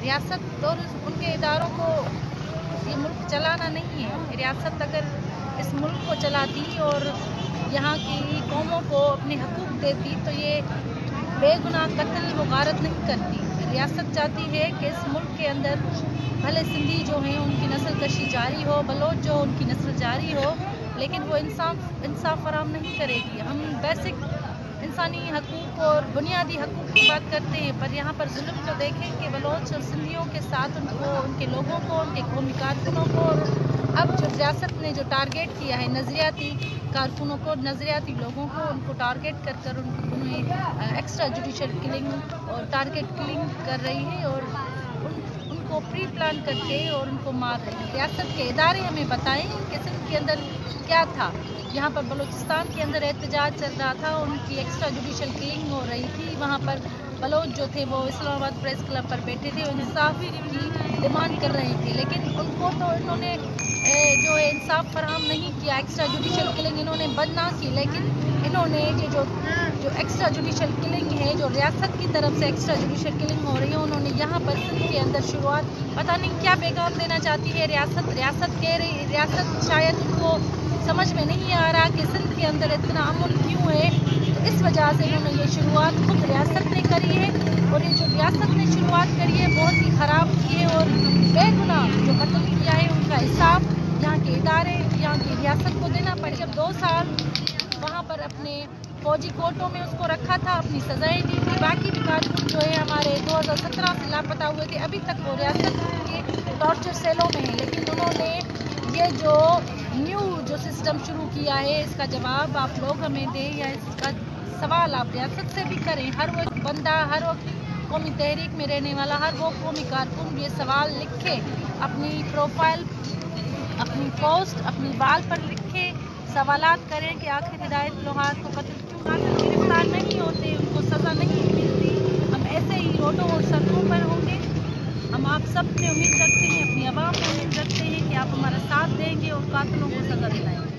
ریاست اور ان کے اداروں کو یہ ملک چلانا نہیں ہے۔ ریاست اگر اس ملک کو چلاتی اور یہاں کی قوموں کو اپنے حقوق دیتی تو یہ بے گناہ قتل و غارت نہیں کرتی۔ ریاست چاہتی ہے کہ اس ملک کے اندر بھلے سندھی جو ہیں ان کی نسل کشی جاری ہو، بلوچ جو ان کی نسل جاری ہو، لیکن وہ انصاف فراہم نہیں کرے گی۔ ہم بیسک انسانی حقوق اور بنیادی حقوق کی بات کرتے ہیں، پر یہاں پر ظلم تو دیکھیں کہ بلوچ اور سندھیوں کے ساتھ ان کے لوگوں کو، ان کے قومی کارکنوں کو، اور اب جو ریاست نے جو ٹارگیٹ کیا ہے نظریاتی کارکنوں کو، نظریاتی لوگوں کو، ان کو ٹارگیٹ کر انہیں ایکسٹرا جوڈیشل کلنگ اور ٹارگیٹ کلنگ کر رہی ہے اور ان کو پری پلان کر کے اور ان کو مار رہی ہے۔ ریاست کے ادارے ہمیں بتائیں کہ سندھ کے اندر کیا تھا۔ یہاں پر بلوچستان کے اندر احتجاج چل رہا تھا، ان کی ایکسٹرا جوڈیشل کلنگ ہو رہی تھی، وہاں پر بلوچ جو تھے وہ اسلام آباد پریس کلب پر بیٹھے تھے، انصاف کی ڈیمانڈ کر رہے تھے، لیکن ان کو تو انہوں نے جو ہے انصاف فراہم نہیں کیا۔ ایکسٹرا جوڈیشل کلنگ انہوں نے بند نہ کی، لیکن انہوں نے یہ جو ایکسٹرا جوڈیشل کلنگ ہے، جو ریاست کی طرف سے ایکسٹرا جوڈیشل کلنگ ہو رہی ہے، انہوں نے یہاں پر سندھ کے اندر شروعات پتہ نہیں کیا پیغام دینا چاہتی ہے ریاست کہہ رہی، ریاست شاید ان کو سمجھ میں نہیں آ رہا کہ سندھ کے اندر اتنا امن کیوں ہے، تو اس وجہ سے انہوں نے یہ شروعات خود ریاست نے کری ہے، اور یہ جو ریاست نے شروعات کری ہے بہت ہی خراب کی ہے، اور بے گناہ جو قتل کیا ہے ان کا حساب یہاں کے ادارے، یہاں کی ریاست کو دینا پڑے۔ جب 2 سال وہاں پر اپنے فوجی کوٹوں میں اس کو رکھا تھا، اپنی سزائیں دی تھی، باقی بھی کارکن جو ہے ہمارے 2017 سے لاپتہ ہوئے تھے، ابھی تک وہ ریاست کے ٹارچر سیلوں میں ہیں، لیکن انہوں نے یہ جو نیو جو سسٹم شروع کیا ہے اس کا جواب آپ لوگ ہمیں دیں، یا اس کا سوال آپ ریاست سے بھی کریں۔ ہر وہ بندہ، ہر وہ قومی تحریک میں رہنے والا، ہر وہ قومی کارکن یہ سوال لکھے، اپنی پروفائل، اپنی پوسٹ، اپنی وال پر لکھے، سوالات کریں کہ آخر ہدایت لوہار کو قتل کیوں گرفتار نہیں ہوتے، ان کو سزا نہیں ملتی۔ ہم ایسے ہی روڈوں اور سڑکوں پر ہوں گے۔ ہم آپ سب سے امید رکھتے ہیں، اپنی عوام سے امید رکھتے ہیں کہ آپ ہمارا ساتھ دیں گے اور قاتلوں کو سزا دلائیں گے۔